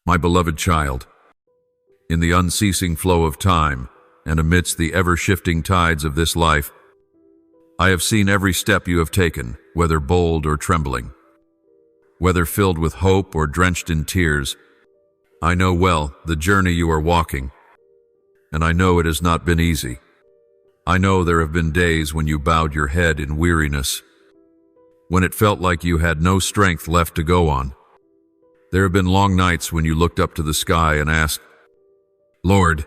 My beloved child, in the unceasing flow of time and amidst the ever-shifting tides of this life, I have seen every step you have taken, whether bold or trembling, whether filled with hope or drenched in tears. I know well the journey you are walking, and I know it has not been easy. I know there have been days when you bowed your head in weariness, when it felt like you had no strength left to go on. There have been long nights when you looked up to the sky and asked, "Lord,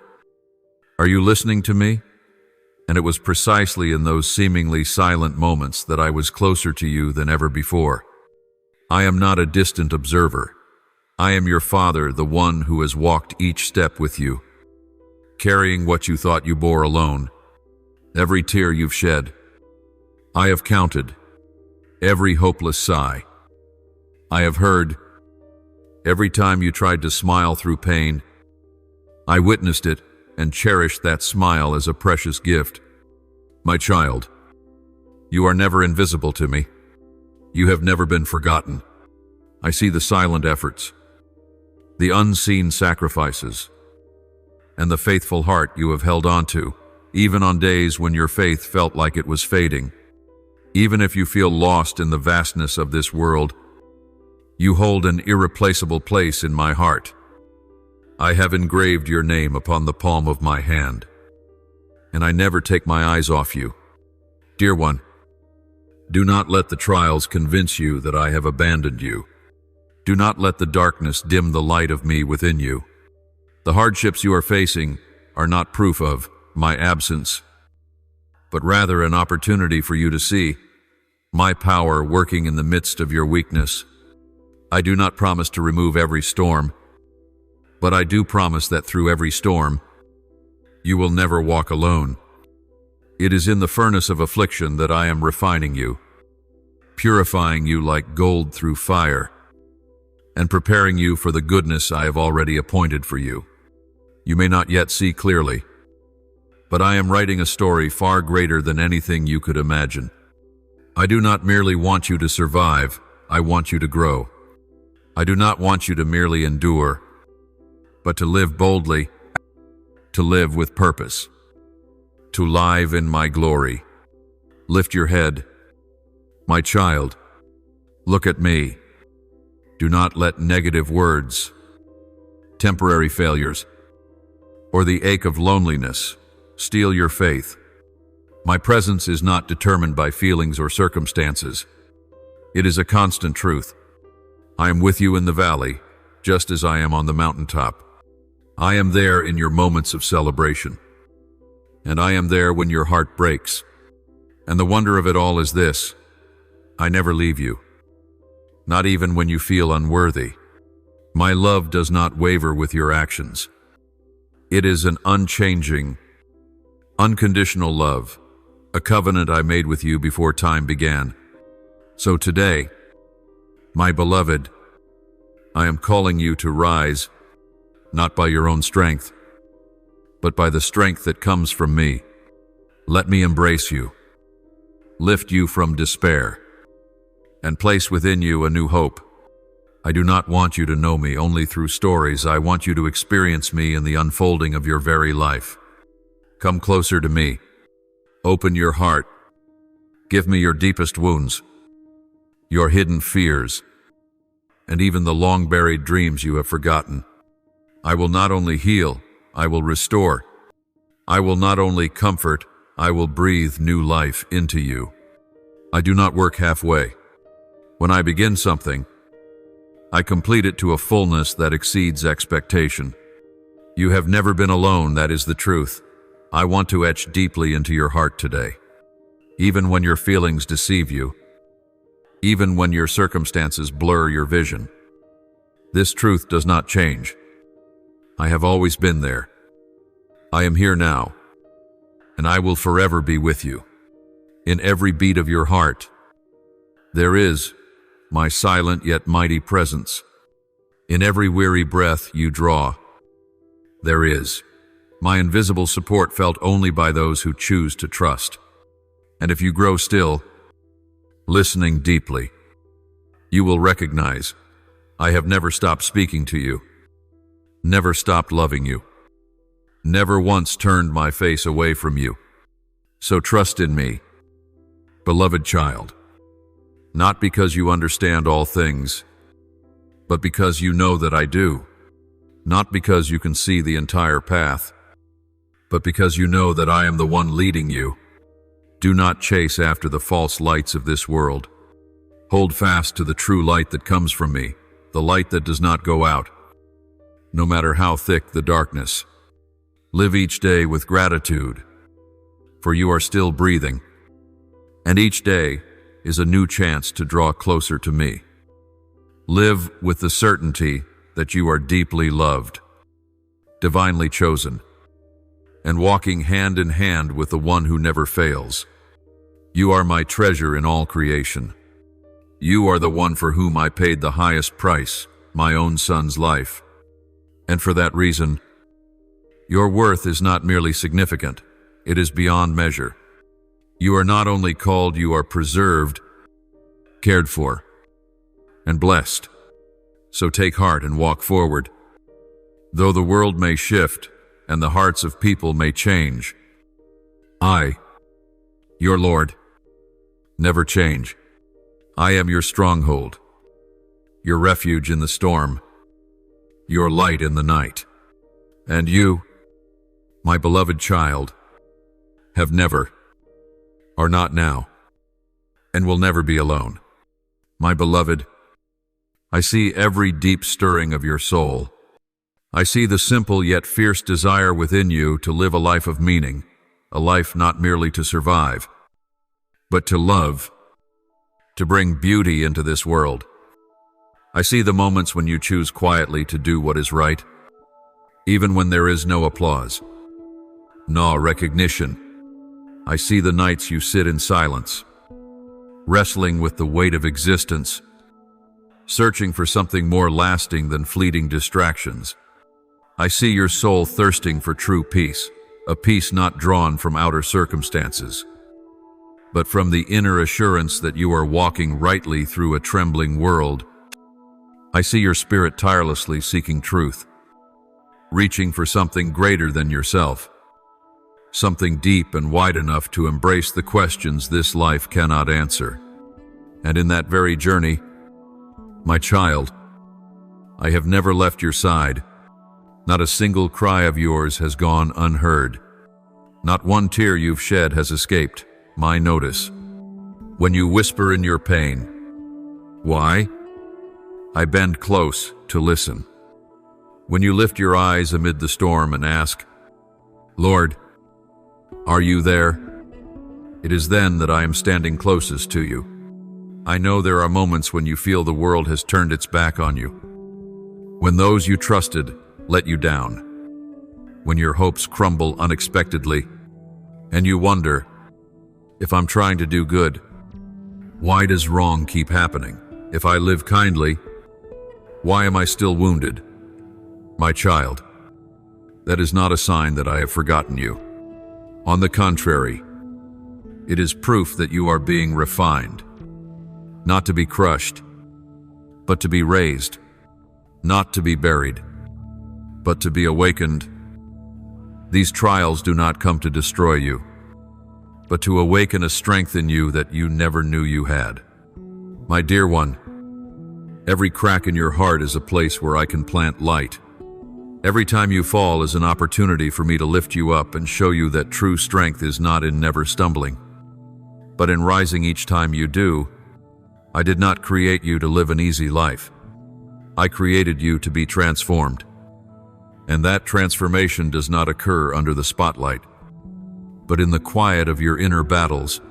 are you listening to me?" And it was precisely in those seemingly silent moments that I was closer to you than ever before. I am not a distant observer. I am your Father, the one who has walked each step with you, carrying what you thought you bore alone, every tear you've shed. I have counted every hopeless sigh. I have heard every time you tried to smile through pain. I witnessed it and cherished that smile as a precious gift. My child, you are never invisible to me. You have never been forgotten. I see the silent efforts, the unseen sacrifices, and the faithful heart you have held on to, even on days when your faith felt like it was fading. Even if you feel lost in the vastness of this world, you hold an irreplaceable place in my heart. I have engraved your name upon the palm of my hand, and I never take my eyes off you. Dear one, do not let the trials convince you that I have abandoned you. Do not let the darkness dim the light of me within you. The hardships you are facing are not proof of my absence, but rather an opportunity for you to see my power working in the midst of your weakness. I do not promise to remove every storm, but I do promise that through every storm, you will never walk alone. It is in the furnace of affliction that I am refining you, purifying you like gold through fire, and preparing you for the goodness I have already appointed for you. You may not yet see clearly, but I am writing a story far greater than anything you could imagine. I do not merely want you to survive, I want you to grow. I do not want you to merely endure, but to live boldly, to live with purpose, to live in my glory. Lift your head, my child. Look at me. Do not let negative words, temporary failures, or the ache of loneliness steal your faith. My presence is not determined by feelings or circumstances. It is a constant truth. I am with you in the valley, just as I am on the mountaintop. I am there in your moments of celebration, and I am there when your heart breaks. And the wonder of it all is this: I never leave you, not even when you feel unworthy. My love does not waver with your actions. It is an unchanging, unconditional love, a covenant I made with you before time began. So today, my beloved, I am calling you to rise, not by your own strength, but by the strength that comes from me. Let me embrace you, lift you from despair, and place within you a new hope. I do not want you to know me only through stories. I want you to experience me in the unfolding of your very life. Come closer to me. Open your heart. Give me your deepest wounds, your hidden fears, and even the long-buried dreams you have forgotten. I will not only heal, I will restore. I will not only comfort, I will breathe new life into you. I do not work halfway. When I begin something, I complete it to a fullness that exceeds expectation. You have never been alone, that is the truth. I want to etch deeply into your heart today. Even when your feelings deceive you, even when your circumstances blur your vision, this truth does not change. I have always been there. I am here now, and I will forever be with you. In every beat of your heart, there is my silent yet mighty presence. In every weary breath you draw, there is my invisible support felt only by those who choose to trust. And if you grow still, listening deeply, you will recognize I have never stopped speaking to you. never stopped loving you, never once turned my face away from you. So trust in me, beloved child, not because you understand all things, but because you know that I do, not because you can see the entire path, but because you know that I am the one leading you. Do not chase after the false lights of this world. Hold fast to the true light that comes from me, the light that does not go out, no matter how thick the darkness. Live each day with gratitude, for you are still breathing, and each day is a new chance to draw closer to me. Live with the certainty that you are deeply loved, divinely chosen, and walking hand in hand with the one who never fails. You are my treasure in all creation. You are the one for whom I paid the highest price, my own son's life. And for that reason, your worth is not merely significant, it is beyond measure. You are not only called, you are preserved, cared for, and blessed. So take heart and walk forward. Though the world may shift and the hearts of people may change, I, your Lord, never change. I am your stronghold, your refuge in the storm, your light in the night. And you, my beloved child, have never, are not now, and will never be alone. My beloved, I see every deep stirring of your soul. I see the simple yet fierce desire within you to live a life of meaning, a life not merely to survive, but to love, to bring beauty into this world. I see the moments when you choose quietly to do what is right, even when there is no applause, no recognition. I see the nights you sit in silence, wrestling with the weight of existence, searching for something more lasting than fleeting distractions. I see your soul thirsting for true peace, a peace not drawn from outer circumstances, but from the inner assurance that you are walking rightly through a trembling world. I see your spirit tirelessly seeking truth, reaching for something greater than yourself, something deep and wide enough to embrace the questions this life cannot answer. And in that very journey, my child, I have never left your side. Not a single cry of yours has gone unheard. Not one tear you've shed has escaped my notice. When you whisper in your pain, why? I bend close to listen. When you lift your eyes amid the storm and ask, Lord, are you there? It is then that I am standing closest to you. I know there are moments when you feel the world has turned its back on you, when those you trusted let you down, when your hopes crumble unexpectedly, and you wonder, if I'm trying to do good, why does wrong keep happening? If I live kindly, why am I still wounded? My child, that is not a sign that I have forgotten you. On the contrary, it is proof that you are being refined, not to be crushed, but to be raised, not to be buried, but to be awakened. These trials do not come to destroy you, but to awaken a strength in you that you never knew you had. My dear one, every crack in your heart is a place where I can plant light. Every time you fall is an opportunity for me to lift you up and show you that true strength is not in never stumbling, but in rising each time you do. I did not create you to live an easy life. I created you to be transformed. And that transformation does not occur under the spotlight, but in the quiet of your inner battles,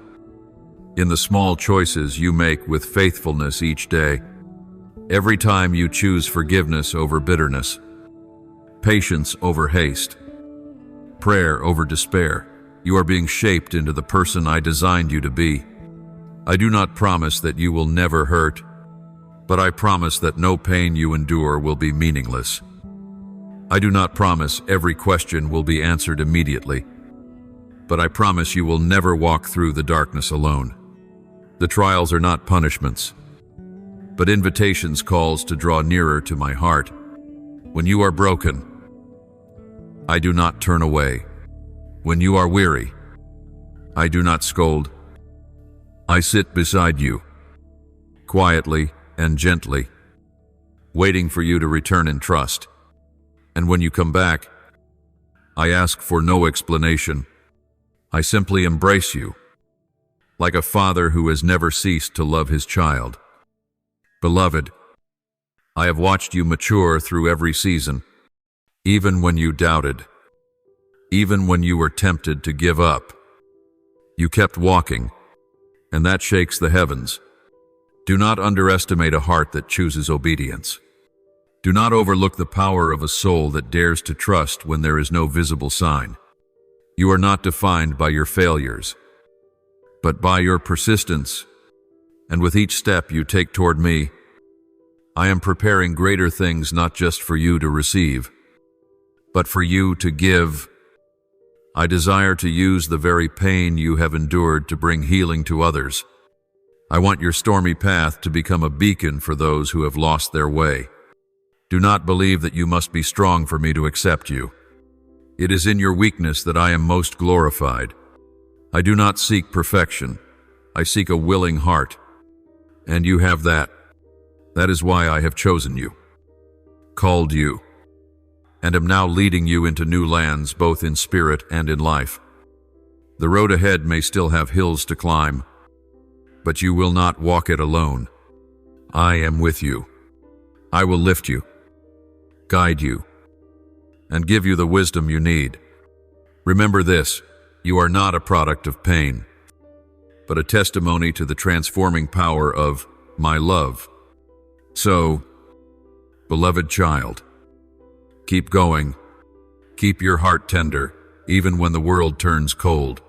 in the small choices you make with faithfulness each day. Every time you choose forgiveness over bitterness, patience over haste, prayer over despair, you are being shaped into the person I designed you to be. I do not promise that you will never hurt, but I promise that no pain you endure will be meaningless. I do not promise every question will be answered immediately, but I promise you will never walk through the darkness alone. The trials are not punishments, but invitations, calls to draw nearer to my heart. When you are broken, I do not turn away. When you are weary, I do not scold. I sit beside you, quietly and gently, waiting for you to return in trust. And when you come back, I ask for no explanation. I simply embrace you, like a father who has never ceased to love his child. Beloved, I have watched you mature through every season, even when you doubted, even when you were tempted to give up. You kept walking, and that shakes the heavens. Do not underestimate a heart that chooses obedience. Do not overlook the power of a soul that dares to trust when there is no visible sign. You are not defined by your failures, but by your persistence. And with each step you take toward me, I am preparing greater things not just for you to receive, but for you to give. I desire to use the very pain you have endured to bring healing to others. I want your stormy path to become a beacon for those who have lost their way. Do not believe that you must be strong for me to accept you. It is in your weakness that I am most glorified. I do not seek perfection. I seek a willing heart. And you have that. That is why I have chosen you, called you, and am now leading you into new lands both in spirit and in life. The road ahead may still have hills to climb, but you will not walk it alone. I am with you. I will lift you, guide you, and give you the wisdom you need. Remember this, you are not a product of pain, but a testimony to the transforming power of my love. So, beloved child, keep going. Keep your heart tender, even when the world turns cold.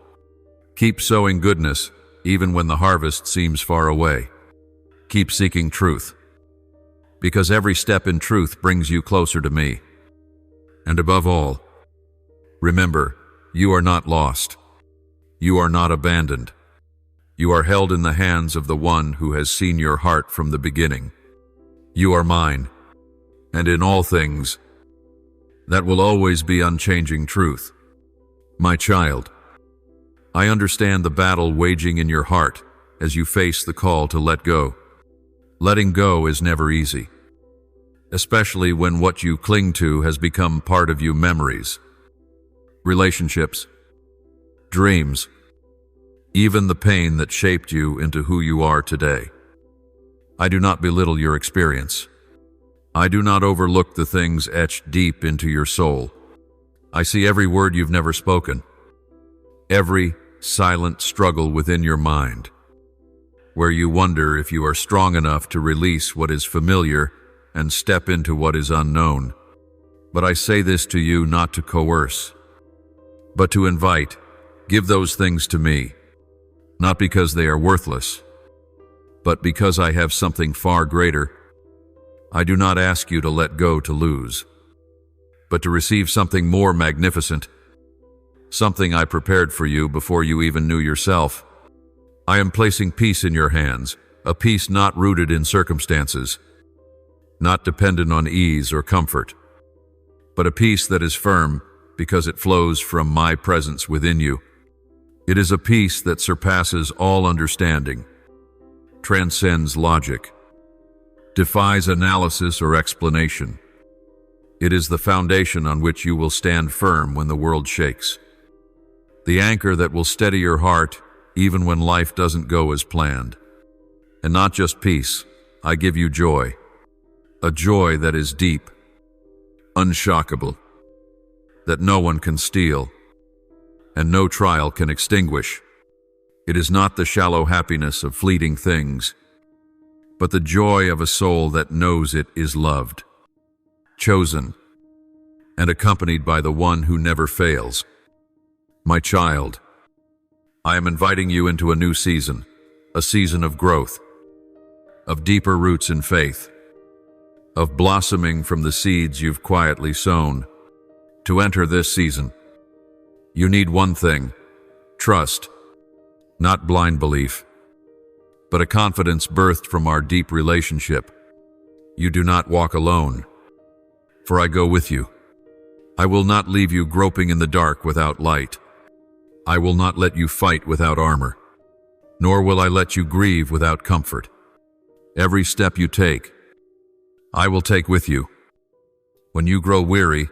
Keep sowing goodness, even when the harvest seems far away. Keep seeking truth, because every step in truth brings you closer to me. And above all, remember, you are not lost. You are not abandoned. You are held in the hands of the one who has seen your heart from the beginning. You are mine, and in all things, that will always be unchanging truth. My child, I understand the battle waging in your heart as you face the call to let go. Letting go is never easy, especially when what you cling to has become part of you: memories, relationships, dreams, even the pain that shaped you into who you are today. I do not belittle your experience. I do not overlook the things etched deep into your soul. I see every word you've never spoken, every silent struggle within your mind, where you wonder if you are strong enough to release what is familiar and step into what is unknown. But I say this to you not to coerce, but to invite. Give those things to me, not because they are worthless, but because I have something far greater. I do not ask you to let go to lose, but to receive something more magnificent, something I prepared for you before you even knew yourself. I am placing peace in your hands, a peace not rooted in circumstances, not dependent on ease or comfort, but a peace that is firm because it flows from my presence within you. It is a peace that surpasses all understanding, transcends logic, defies analysis or explanation. It is the foundation on which you will stand firm when the world shakes, the anchor that will steady your heart even when life doesn't go as planned. And not just peace, I give you joy, a joy that is deep, unshockable, that no one can steal, and no trial can extinguish. It is not the shallow happiness of fleeting things, but the joy of a soul that knows it is loved, chosen, and accompanied by the one who never fails. My child, I am inviting you into a new season, a season of growth, of deeper roots in faith, of blossoming from the seeds you've quietly sown. To enter this season, you need one thing: trust. Not blind belief, but a confidence birthed from our deep relationship. You do not walk alone. for I go with you. I will not leave you groping in the dark without light. I will not let you fight without armor, nor will I let you grieve without comfort. Every step you take, I will take with you. When you grow weary,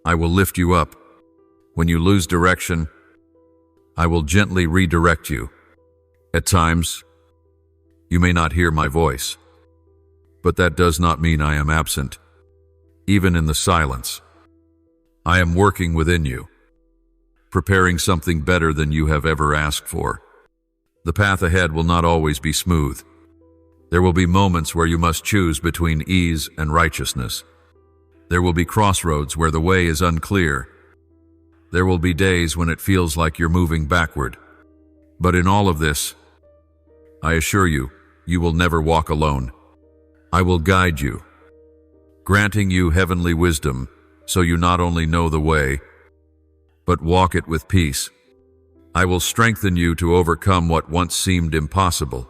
I will lift you up. When you lose direction, I will gently redirect you. At times, you may not hear my voice, but that does not mean I am absent. Even in the silence, I am working within you, preparing something better than you have ever asked for. The path ahead will not always be smooth. There will be moments where you must choose between ease and righteousness. There will be crossroads where the way is unclear. There will be days when it feels like you're moving backward. But in all of this, I assure you, you will never walk alone. I will guide you, granting you heavenly wisdom, so you not only know the way, but walk it with peace. I will strengthen you to overcome what once seemed impossible,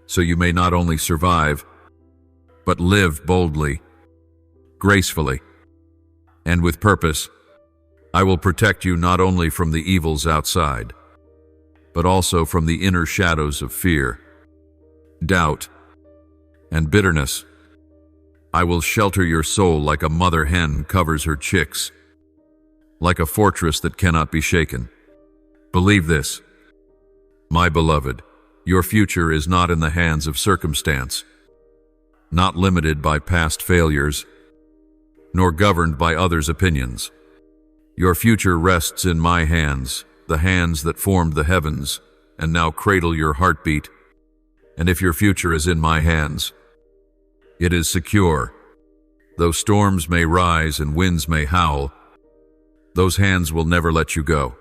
so you may not only survive, but live boldly, gracefully, and with purpose. I will protect you not only from the evils outside, but also from the inner shadows of fear, doubt, and bitterness. I will shelter your soul like a mother hen covers her chicks, like a fortress that cannot be shaken. Believe this, my beloved, your future is not in the hands of circumstance, not limited by past failures, nor governed by others' opinions. Your future rests in my hands, the hands that formed the heavens and now cradle your heartbeat. And if your future is in my hands, it is secure. Though storms may rise and winds may howl, those hands will never let you go.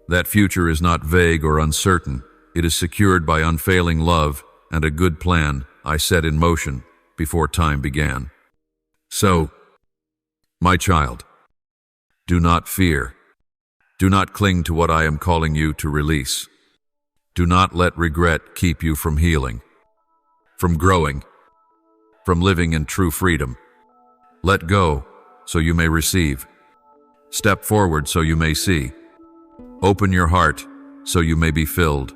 That future is not vague or uncertain. It is secured by unfailing love and a good plan I set in motion before time began. So, my child, do not fear. Do not cling to what I am calling you to release. Do not let regret keep you from healing, from growing, from living in true freedom. Let go so you may receive. Step forward so you may see. Open your heart so you may be filled.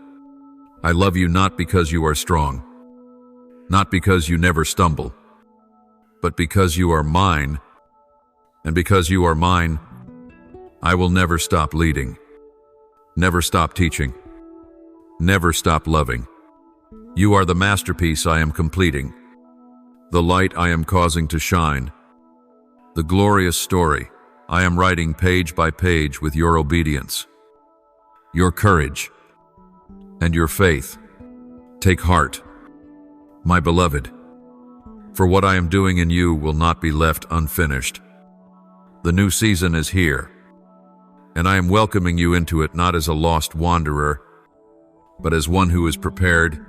I love you not because you are strong, not because you never stumble, but because you are mine. And because you are mine, I will never stop leading, never stop teaching, never stop loving. You are the masterpiece I am completing, the light I am causing to shine, the glorious story I am writing page by page with your obedience, your courage, and your faith. Take heart, my beloved, for what I am doing in you will not be left unfinished. The new season is here, and I am welcoming you into it not as a lost wanderer, but as one who is prepared,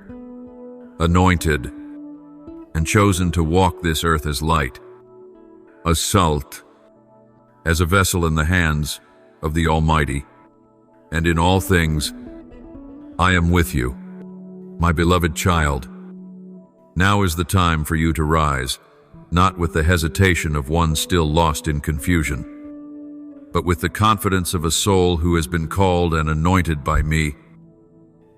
anointed, and chosen to walk this earth as light, as salt, as a vessel in the hands of the Almighty. And in all things, I am with you, my beloved child. Now is the time for you to rise, not with the hesitation of one still lost in confusion, but with the confidence of a soul who has been called and anointed by me.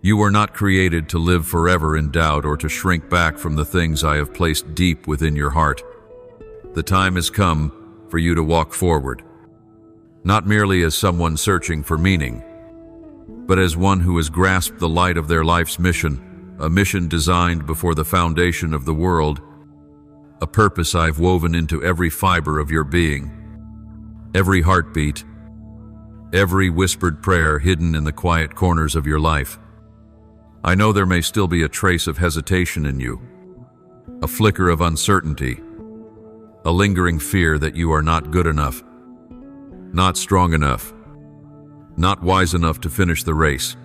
You were not created to live forever in doubt or to shrink back from the things I have placed deep within your heart. The time has come for you to walk forward, not merely as someone searching for meaning, but as one who has grasped the light of their life's mission, a mission designed before the foundation of the world, a purpose I've woven into every fiber of your being, every heartbeat, every whispered prayer hidden in the quiet corners of your life. I know there may still be a trace of hesitation in you, a flicker of uncertainty, a lingering fear that you are not good enough, not strong enough, not wise enough to finish the race.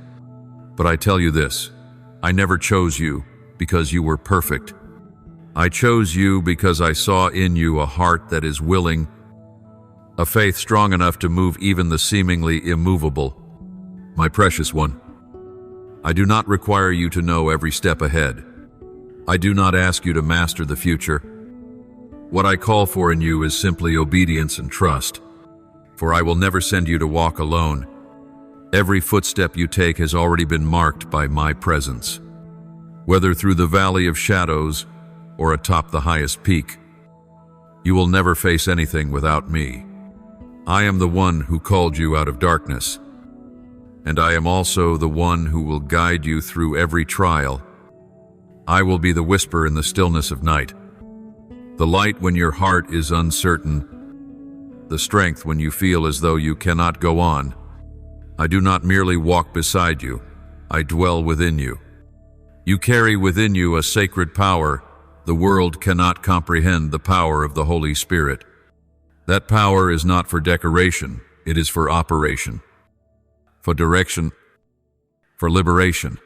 But I tell you this, I never chose you because you were perfect. I chose you because I saw in you a heart that is willing, a faith strong enough to move even the seemingly immovable. My precious one, I do not require you to know every step ahead. I do not ask you to master the future. What I call for in you is simply obedience and trust, for I will never send you to walk alone. Every footstep you take has already been marked by my presence. Whether through the valley of shadows or atop the highest peak, you will never face anything without me. I am the one who called you out of darkness, and I am also the one who will guide you through every trial. I will be the whisper in the stillness of night, the light when your heart is uncertain, the strength when you feel as though you cannot go on. I do not merely walk beside you, I dwell within you. You carry within you a sacred power. The world cannot comprehend the power of the Holy Spirit. That power is not for decoration, it is for operation, for direction, for liberation,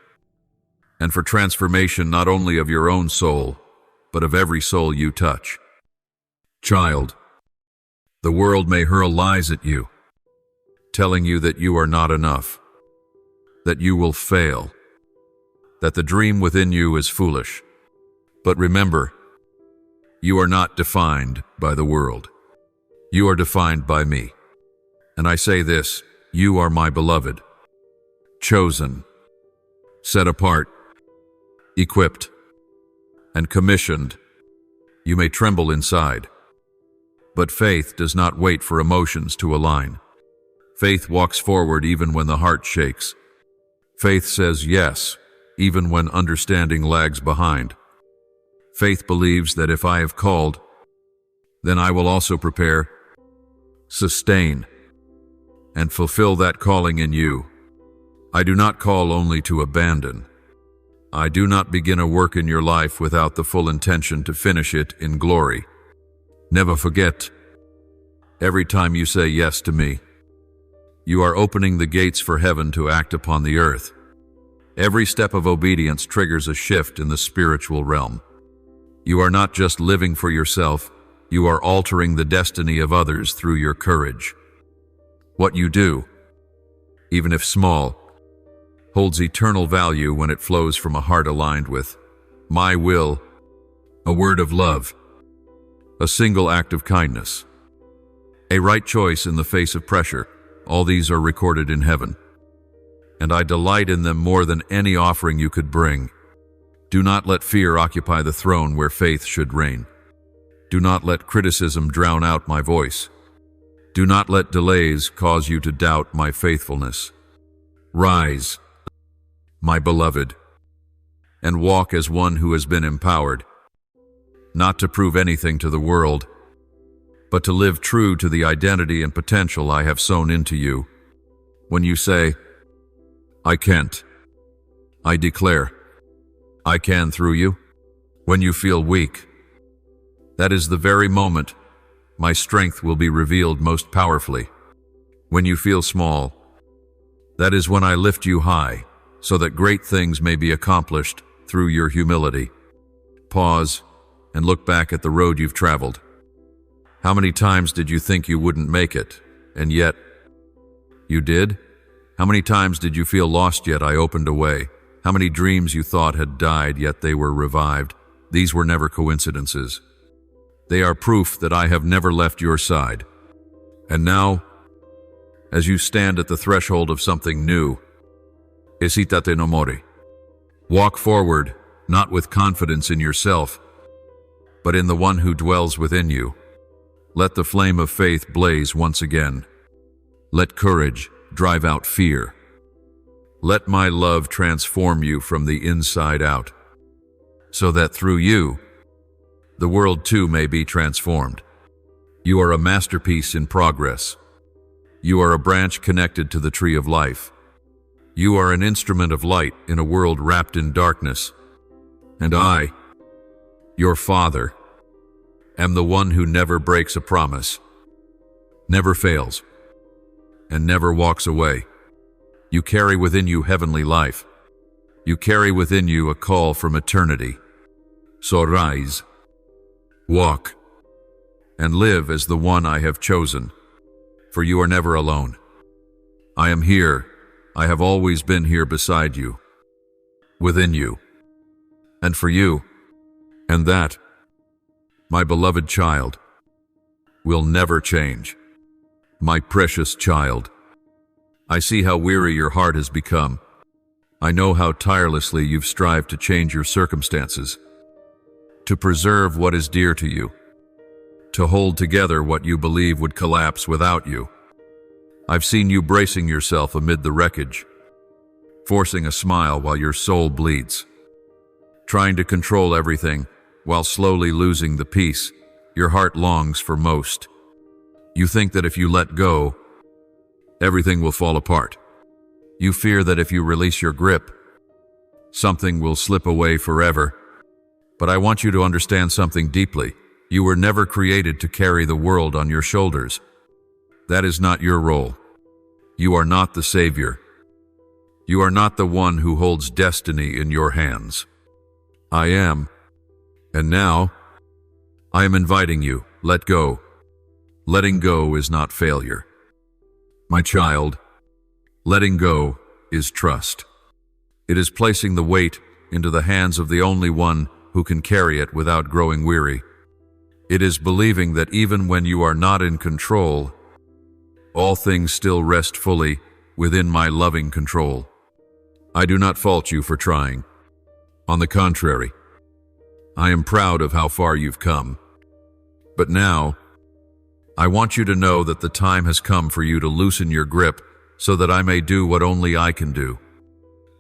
and for transformation not only of your own soul, but of every soul you touch. Child, the world may hurl lies at you, telling you that you are not enough, that you will fail, that the dream within you is foolish. But remember, you are not defined by the world. You are defined by me. And I say this, you are my beloved, chosen, set apart, equipped, and commissioned. You may tremble inside, but faith does not wait for emotions to align. Faith walks forward even when the heart shakes. Faith says yes, even when understanding lags behind. Faith believes that if I have called, then I will also prepare, sustain, and fulfill that calling in you. I do not call only to abandon. I do not begin a work in your life without the full intention to finish it in glory. Never forget, every time you say yes to me, you are opening the gates for heaven to act upon the earth. Every step of obedience triggers a shift in the spiritual realm. You are not just living for yourself, you are altering the destiny of others through your courage. What you do, even if small, holds eternal value when it flows from a heart aligned with my will, a word of love, a single act of kindness, a right choice in the face of pressure. All these are recorded in heaven, and I delight in them more than any offering you could bring. Do not let fear occupy the throne where faith should reign. Do not let criticism drown out my voice. Do not let delays cause you to doubt my faithfulness. Rise, my beloved, and walk as one who has been empowered, not to prove anything to the world, but to live true to the identity and potential I have sown into you. When you say, I can't, I declare, I can through you. When you feel weak, that is the very moment my strength will be revealed most powerfully. When you feel small, that is when I lift you high, so that great things may be accomplished through your humility. Pause and look back at the road you've traveled. How many times did you think you wouldn't make it, and yet you did? How many times did you feel lost, yet I opened a way? How many dreams you thought had died, yet they were revived? These were never coincidences. They are proof that I have never left your side. And now, as you stand at the threshold of something new, hesitate no more. Walk forward, not with confidence in yourself, but in the one who dwells within you. Let the flame of faith blaze once again. Let courage drive out fear. Let my love transform you from the inside out, so that through you, the world too may be transformed. You are a masterpiece in progress. You are a branch connected to the tree of life. You are an instrument of light in a world wrapped in darkness. And I, your Father, am the one who never breaks a promise, never fails, and never walks away. You carry within you heavenly life. You carry within you a call from eternity. So rise, walk, and live as the one I have chosen, for you are never alone. I am here. I have always been here beside you, within you, and for you, and that My beloved child will never change. My precious child, I see how weary your heart has become. I know how tirelessly you've strived to change your circumstances, to preserve what is dear to you, to hold together what you believe would collapse without you. I've seen you bracing yourself amid the wreckage, forcing a smile while your soul bleeds, trying to control everything while slowly losing the peace your heart longs for most. You think that if you let go, everything will fall apart. You fear that if you release your grip, something will slip away forever. But I want you to understand something deeply. You were never created to carry the world on your shoulders. That is not your role. You are not the savior. You are not the one who holds destiny in your hands. I am. And now, I am inviting you, let go. Letting go is not failure. My child, letting go is trust. It is placing the weight into the hands of the only one who can carry it without growing weary. It is believing that even when you are not in control, all things still rest fully within my loving control. I do not fault you for trying. On the contrary, I am proud of how far you've come. But now, I want you to know that the time has come for you to loosen your grip so that I may do what only I can do.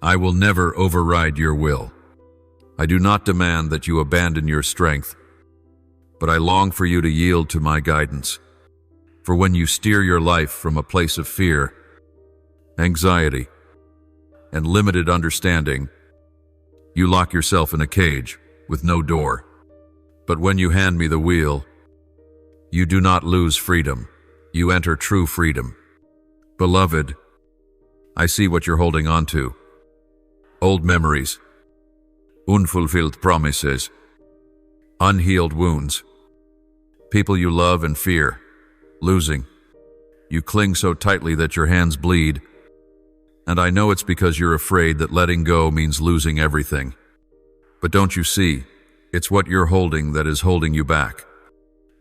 I will never override your will. I do not demand that you abandon your strength, but I long for you to yield to my guidance. For when you steer your life from a place of fear, anxiety, and limited understanding, you lock yourself in a cage with no door. But when you hand me the wheel, you do not lose freedom. You enter true freedom. Beloved, I see what you're holding on to. Old memories, unfulfilled promises, unhealed wounds, people you love and fear, losing. You cling so tightly that your hands bleed, and I know it's because you're afraid that letting go means losing everything. But don't you see, it's what you're holding that is holding you back.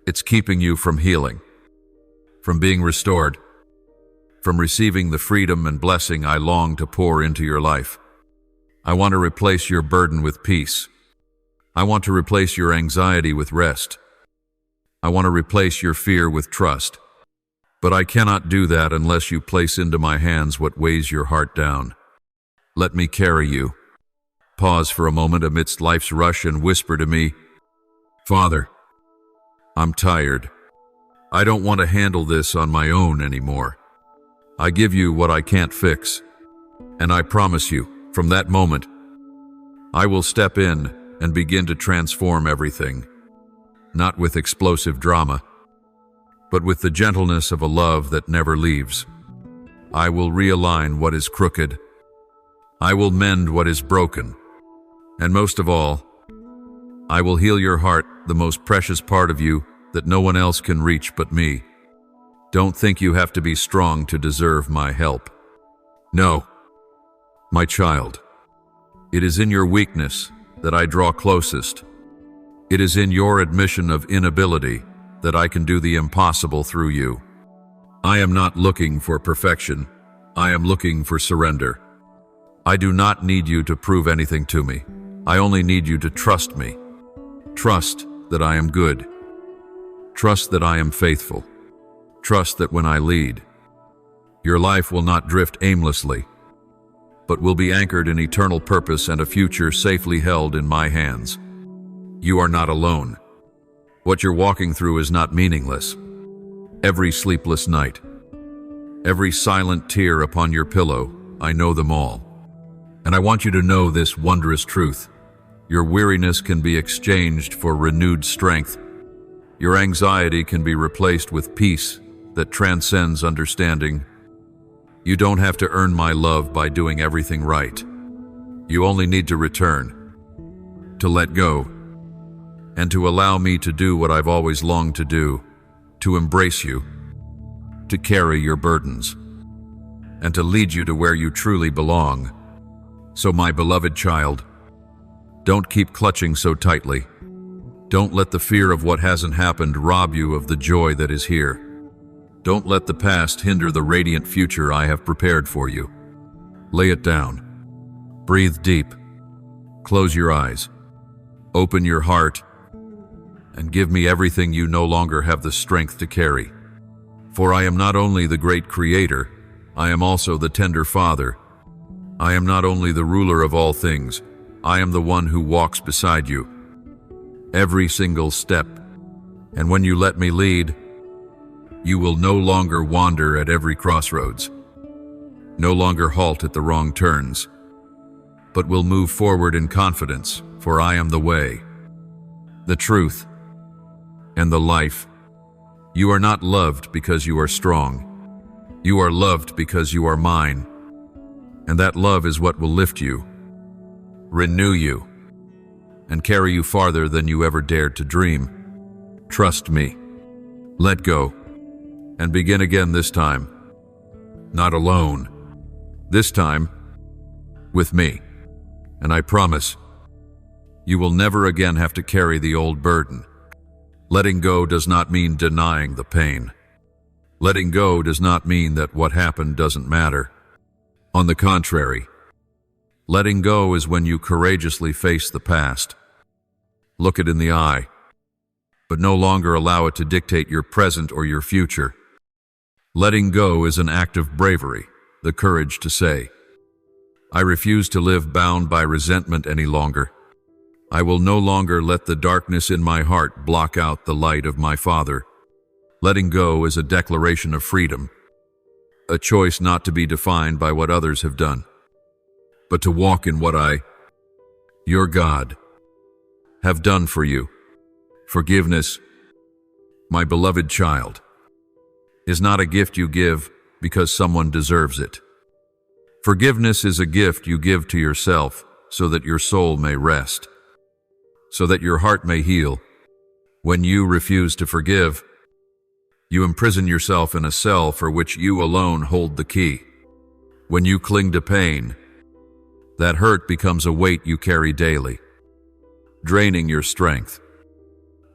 It's keeping you from healing, from being restored, from receiving the freedom and blessing I long to pour into your life. I want to replace your burden with peace. I want to replace your anxiety with rest. I want to replace your fear with trust. But I cannot do that unless you place into my hands what weighs your heart down. Let me carry you. Pause for a moment amidst life's rush and whisper to me, Father, I'm tired. I don't want to handle this on my own anymore. I give you what I can't fix. And I promise you, from that moment, I will step in and begin to transform everything. Not with explosive drama, but with the gentleness of a love that never leaves. I will realign what is crooked. I will mend what is broken. And most of all, I will heal your heart, the most precious part of you that no one else can reach but me. Don't think you have to be strong to deserve my help. No, my child, it is in your weakness that I draw closest. It is in your admission of inability that I can do the impossible through you. I am not looking for perfection. I am looking for surrender. I do not need you to prove anything to me. I only need you to trust me. Trust that I am good. Trust that I am faithful. Trust that when I lead, your life will not drift aimlessly, but will be anchored in eternal purpose and a future safely held in my hands. You are not alone. What you're walking through is not meaningless. Every sleepless night, every silent tear upon your pillow, I know them all. And I want you to know this wondrous truth. Your weariness can be exchanged for renewed strength. Your anxiety can be replaced with peace that transcends understanding. You don't have to earn my love by doing everything right. You only need to return, to let go, and to allow me to do what I've always longed to do, to embrace you, to carry your burdens, and to lead you to where you truly belong. So my beloved child, don't keep clutching so tightly. Don't let the fear of what hasn't happened rob you of the joy that is here. Don't let the past hinder the radiant future I have prepared for you. Lay it down. Breathe deep. Close your eyes. Open your heart and give me everything you no longer have the strength to carry. For I am not only the great Creator, I am also the tender Father. I am not only the ruler of all things, I am the one who walks beside you. Every single step. And when you let me lead, you will no longer wander at every crossroads, no longer halt at the wrong turns, but will move forward in confidence, for I am the way, the truth, and the life. You are not loved because you are strong. You are loved because you are mine. And that love is what will lift you, renew you, and carry you farther than you ever dared to dream. Trust me. Let go, and begin again this time. Not alone. This time, with me. And I promise, you will never again have to carry the old burden. Letting go does not mean denying the pain. Letting go does not mean that what happened doesn't matter. On the contrary, letting go is when you courageously face the past. Look it in the eye, but no longer allow it to dictate your present or your future. Letting go is an act of bravery, the courage to say, I refuse to live bound by resentment any longer. I will no longer let the darkness in my heart block out the light of my Father. Letting go is a declaration of freedom, a choice not to be defined by what others have done, but to walk in what I, your God, have done for you. Forgiveness, my beloved child, is not a gift you give because someone deserves it. Forgiveness is a gift you give to yourself so that your soul may rest, so that your heart may heal. When you refuse to forgive, you imprison yourself in a cell for which you alone hold the key. When you cling to pain, that hurt becomes a weight you carry daily, draining your strength,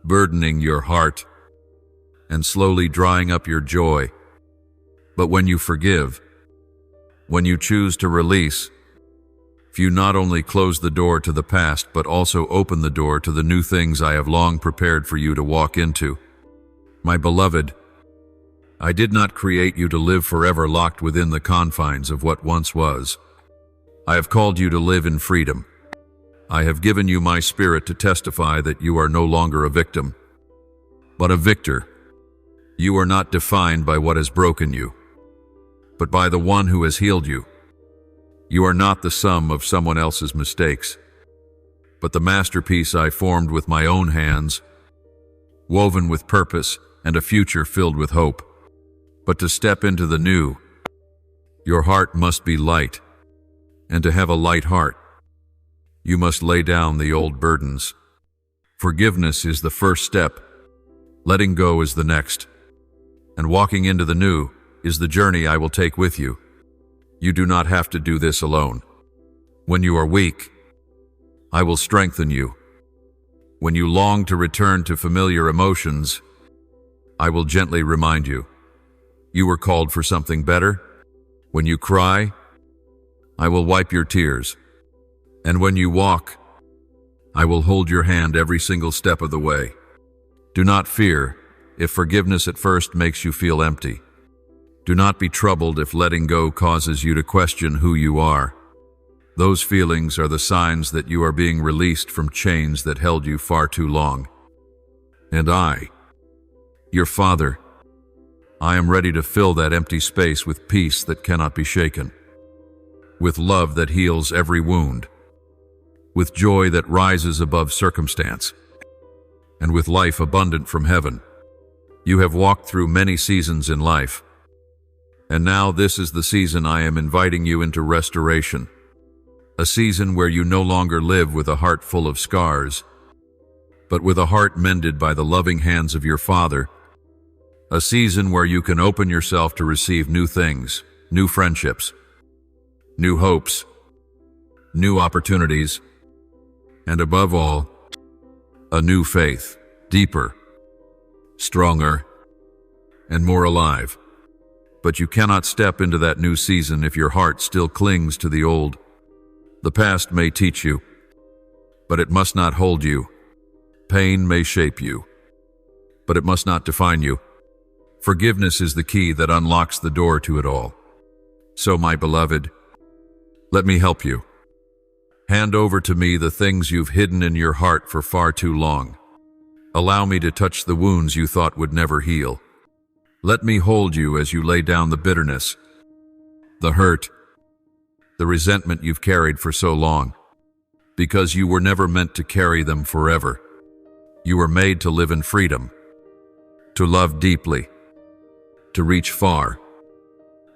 burdening your heart, and slowly drying up your joy. But when you forgive, when you choose to release, you not only close the door to the past, but also open the door to the new things I have long prepared for you to walk into. My beloved, I did not create you to live forever locked within the confines of what once was. I have called you to live in freedom. I have given you my Spirit to testify that you are no longer a victim, but a victor. You are not defined by what has broken you, but by the one who has healed you. You are not the sum of someone else's mistakes, but the masterpiece I formed with my own hands, woven with purpose and a future filled with hope. But to step into the new, your heart must be light, and to have a light heart, you must lay down the old burdens. Forgiveness is the first step, letting go is the next, and walking into the new is the journey I will take with you. You do not have to do this alone. When you are weak, I will strengthen you. When you long to return to familiar emotions, I will gently remind you. You were called for something better. When you cry, I will wipe your tears. And when you walk, I will hold your hand every single step of the way. Do not fear if forgiveness at first makes you feel empty. Do not be troubled if letting go causes you to question who you are. Those feelings are the signs that you are being released from chains that held you far too long. And I, your Father, I am ready to fill that empty space with peace that cannot be shaken, with love that heals every wound, with joy that rises above circumstance, and with life abundant from heaven. You have walked through many seasons in life, and now this is the season I am inviting you into restoration, a season where you no longer live with a heart full of scars, but with a heart mended by the loving hands of your Father, a season where you can open yourself to receive new things, new friendships, new hopes, new opportunities, and above all, A new faith, deeper, stronger, and more alive. But you cannot step into that new season if your heart still clings to the old. The past may teach you, but it must not hold you. Pain may shape you, but it must not define you. Forgiveness is the key that unlocks the door to it all. So, my beloved, let me help you. Hand over to me the things you've hidden in your heart for far too long. Allow me to touch the wounds you thought would never heal. Let me hold you as you lay down the bitterness, the hurt, the resentment you've carried for so long. Because you were never meant to carry them forever. You were made to live in freedom, to love deeply, to reach far,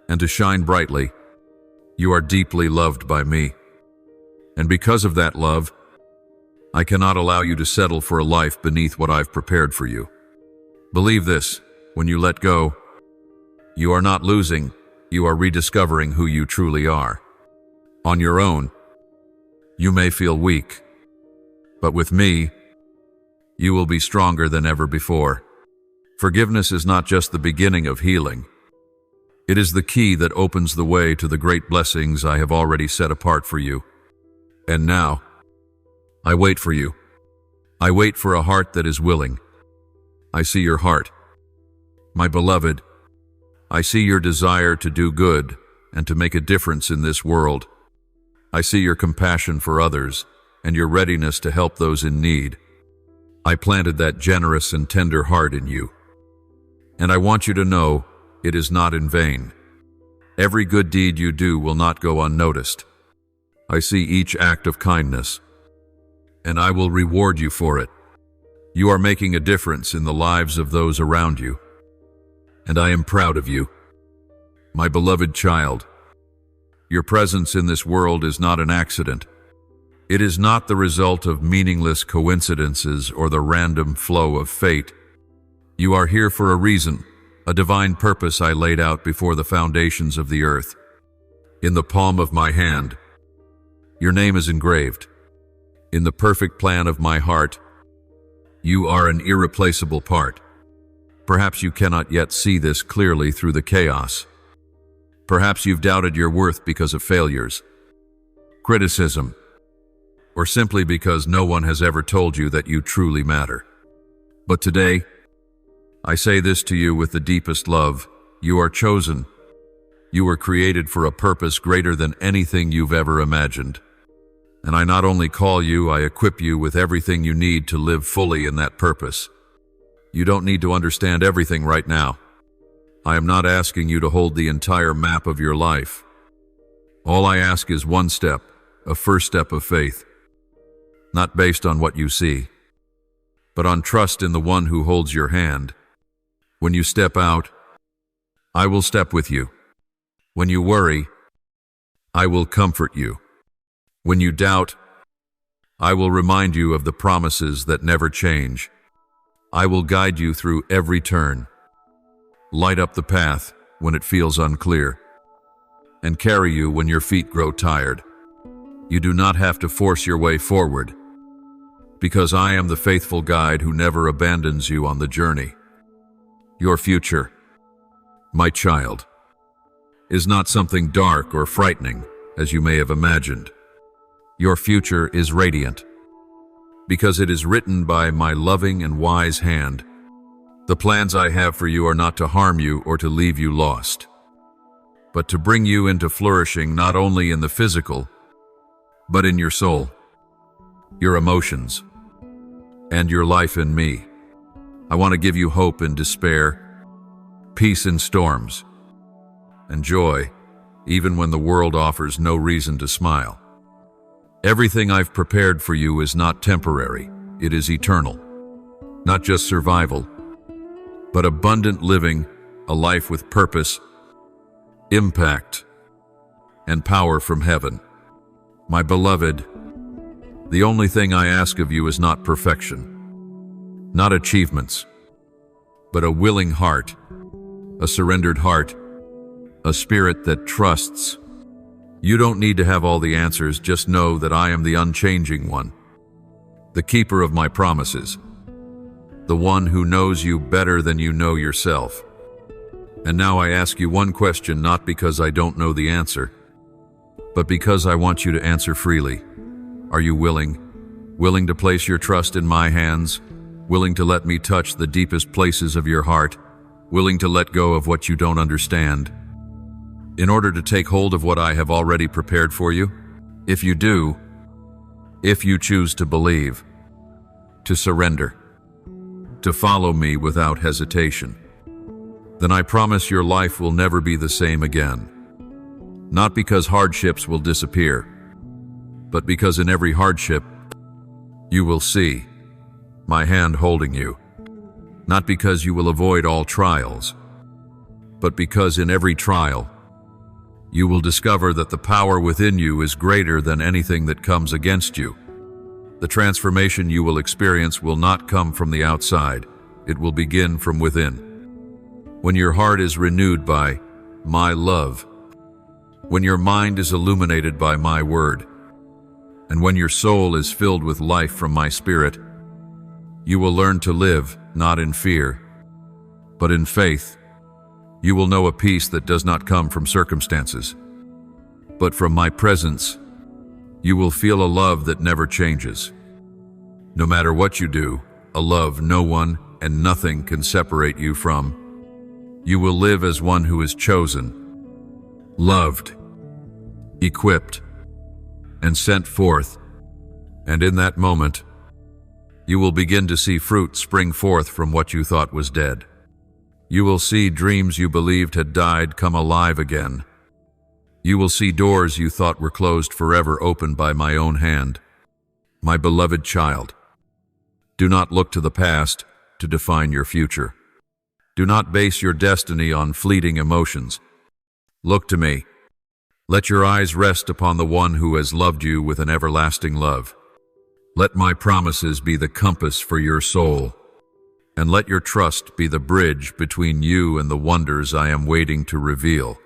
and to shine brightly. You are deeply loved by me. And because of that love, I cannot allow you to settle for a life beneath what I've prepared for you. Believe this, when you let go, you are not losing, you are rediscovering who you truly are. On your own, you may feel weak, but with me, you will be stronger than ever before. Forgiveness is not just the beginning of healing. It is the key that opens the way to the great blessings I have already set apart for you. And now, I wait for you. I wait for a heart that is willing. I see your heart. My beloved, I see your desire to do good and to make a difference in this world. I see your compassion for others and your readiness to help those in need. I planted that generous and tender heart in you. And I want you to know it is not in vain. Every good deed you do will not go unnoticed. I see each act of kindness, and I will reward you for it. You are making a difference in the lives of those around you, and I am proud of you. My beloved child, your presence in this world is not an accident. It is not the result of meaningless coincidences or the random flow of fate. You are here for a reason, a divine purpose I laid out before the foundations of the earth. In the palm of my hand, your name is engraved. In the perfect plan of my heart, you are an irreplaceable part. Perhaps you cannot yet see this clearly through the chaos. Perhaps you've doubted your worth because of failures, criticism, or simply because no one has ever told you that you truly matter. But today, I say this to you with the deepest love. You are chosen. You were created for a purpose greater than anything you've ever imagined. And I not only call you, I equip you with everything you need to live fully in that purpose. You don't need to understand everything right now. I am not asking you to hold the entire map of your life. All I ask is one step, a first step of faith. Not based on what you see, but on trust in the one who holds your hand. When you step out, I will step with you. When you worry, I will comfort you. When you doubt, I will remind you of the promises that never change. I will guide you through every turn, light up the path when it feels unclear, and carry you when your feet grow tired. You do not have to force your way forward, because I am the faithful guide who never abandons you on the journey. Your future, my child, is not something dark or frightening, as you may have imagined. Your future is radiant, because it is written by my loving and wise hand. The plans I have for you are not to harm you or to leave you lost, but to bring you into flourishing not only in the physical, but in your soul, your emotions, and your life in me. I want to give you hope in despair, peace in storms, and joy, even when the world offers no reason to smile. Everything I've prepared for you is not temporary, it is eternal. Not just survival, but abundant living, a life with purpose, impact, and power from heaven. My beloved, the only thing I ask of you is not perfection, not achievements, but a willing heart, a surrendered heart, a spirit that trusts. You don't need to have all the answers, just know that I am the unchanging one. the keeper of my promises, the one who knows you better than you know yourself. And now I ask you one question, not because I don't know the answer, but because I want you to answer freely. Are you willing? Willing to place your trust in my hands? Willing to let me touch the deepest places of your heart? Willing to let go of what you don't understand, in order to take hold of what I have already prepared for you? If you do, if you choose to believe, to surrender, to follow me without hesitation, then I promise your life will never be the same again. Not because hardships will disappear, but because in every hardship, you will see my hand holding you. Not because you will avoid all trials, but because in every trial, you will discover that the power within you is greater than anything that comes against you. The transformation you will experience will not come from the outside. It will begin from within. When your heart is renewed by my love, when your mind is illuminated by my word, and when your soul is filled with life from my spirit, you will learn to live not in fear, but in faith. You will know a peace that does not come from circumstances, but from my presence. You will feel a love that never changes. No matter what you do, a love no one and nothing can separate you from. You will live as one who is chosen, loved, equipped, and sent forth. And in that moment, you will begin to see fruit spring forth from what you thought was dead. You will see dreams you believed had died come alive again. You will see doors you thought were closed forever open by my own hand. My beloved child, do not look to the past to define your future. Do not base your destiny on fleeting emotions. Look to me. Let your eyes rest upon the one who has loved you with an everlasting love. Let my promises be the compass for your soul, and let your trust be the bridge between you and the wonders I am waiting to reveal.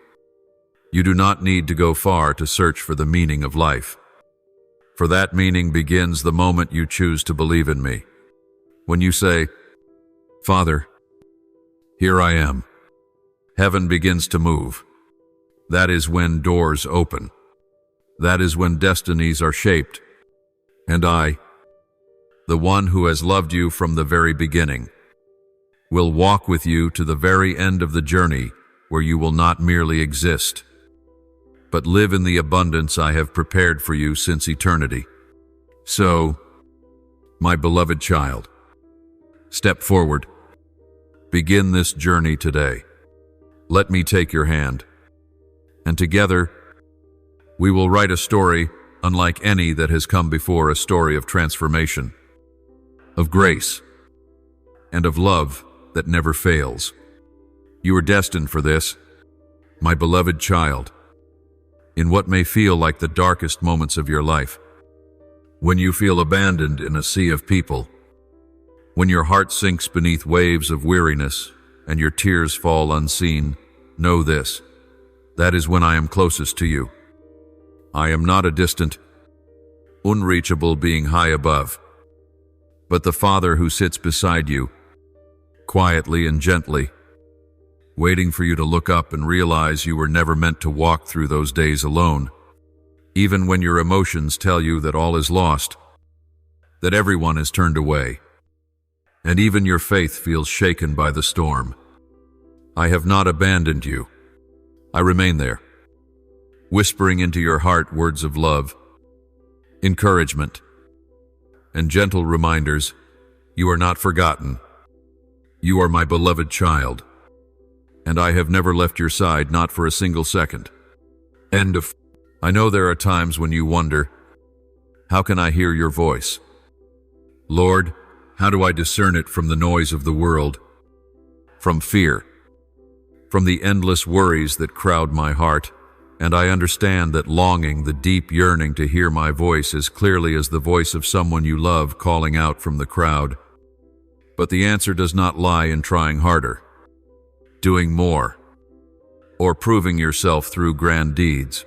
You do not need to go far to search for the meaning of life, for that meaning begins the moment you choose to believe in me. When you say, Father, here I am, heaven begins to move. That is when doors open. That is when destinies are shaped. And I, the one who has loved you from the very beginning, will walk with you to the very end of the journey, where you will not merely exist, but live in the abundance I have prepared for you since eternity. So, my beloved child, step forward. Begin this journey today. Let me take your hand, and together we will write a story unlike any that has come before, a story of transformation, of grace, and of love that never fails. You are destined for this, my beloved child, in what may feel like the darkest moments of your life. When you feel abandoned in a sea of people, when your heart sinks beneath waves of weariness and your tears fall unseen, know this: that is when I am closest to you. I am not a distant, unreachable being high above, but the Father who sits beside you, quietly and gently, waiting for you to look up and realize you were never meant to walk through those days alone, even when your emotions tell you that all is lost, that everyone has turned away, and even your faith feels shaken by the storm. I have not abandoned you. I remain there, whispering into your heart words of love, encouragement, and gentle reminders. You are not forgotten. You are my beloved child, and I have never left your side, not for a single second. End of. I know there are times when you wonder, how can I hear your voice? Lord, how do I discern it from the noise of the world, from fear, from the endless worries that crowd my heart? And I understand that longing, the deep yearning to hear my voice as clearly as the voice of someone you love calling out from the crowd. But the answer does not lie in trying harder, doing more, or proving yourself through grand deeds.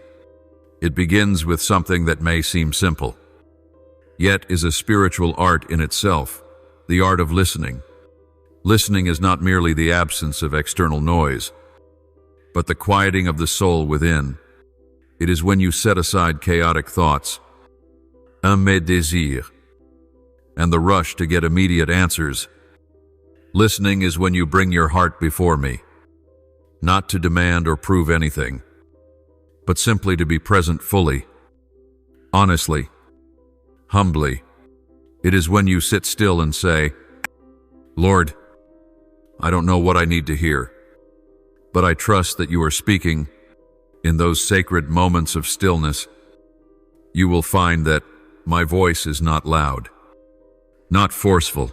It begins with something that may seem simple. yet is a spiritual art in itself, the art of listening. Listening is not merely the absence of external noise, but the quieting of the soul within. It is when you set aside chaotic thoughts, mes désirs, and the rush to get immediate answers. Listening is when you bring your heart before me, not to demand or prove anything, but simply to be present fully, honestly, humbly. It is when you sit still and say, Lord, I don't know what I need to hear, but I trust that you are speaking. In those sacred moments of stillness, you will find that my voice is not loud, not forceful,